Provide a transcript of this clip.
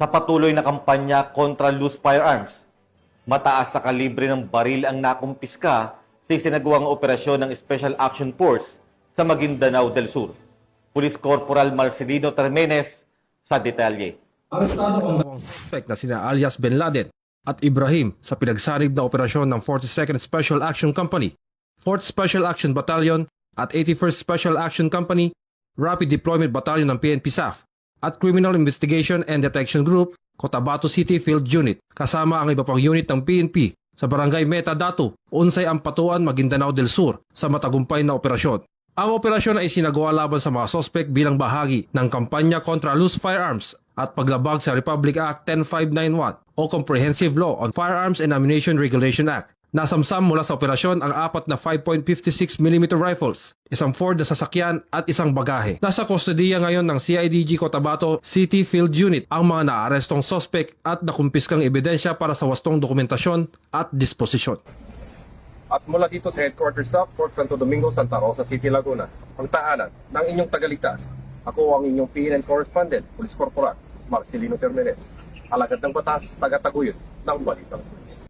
Sa patuloy na kampanya kontra loose firearms, mataas sa kalibre ng baril ang nakumpiska sa isinagawang operasyon ng Special Action Force sa Maguindanao del Sur. Police Corporal Marcelino Termenes sa detalye. Arestado ang suspect na sina alias Bin Laden at Ibrahim sa pinagsanib na operasyon ng 42nd Special Action Company, 4th Special Action Battalion at 81st Special Action Company, Rapid Deployment Battalion ng PNP SAF at Criminal Investigation and Detection Group, Cotabato City Field Unit, kasama ang iba pang unit ng PNP sa Barangay Metadato, Unsay Ampatuan, Maguindanao del Sur sa matagumpay na operasyon. Ang operasyon ay sinagawa laban sa mga sospek bilang bahagi ng kampanya kontra loose firearms at paglabag sa Republic Act 10591 o Comprehensive Law on Firearms and Ammunition Regulation Act. Nasamsam mula sa operasyon ang 4 na 5.56mm rifles, isang Ford na sasakyan at isang bagahe. Nasa kustodiya ngayon ng CIDG Cotabato City Field Unit ang mga naarestong sospek at nakumpiskang ebidensya para sa wastong dokumentasyon at disposisyon. At mula dito sa headquarters sa Fort Santo Domingo, Santa Rosa City, Laguna, ang tahanan ng inyong tagaligtas. Ako ang inyong PNN correspondent, Police Corporal Marcelino Termenes, alagad ng batas, taga-taguyod ng Balitang Pulis.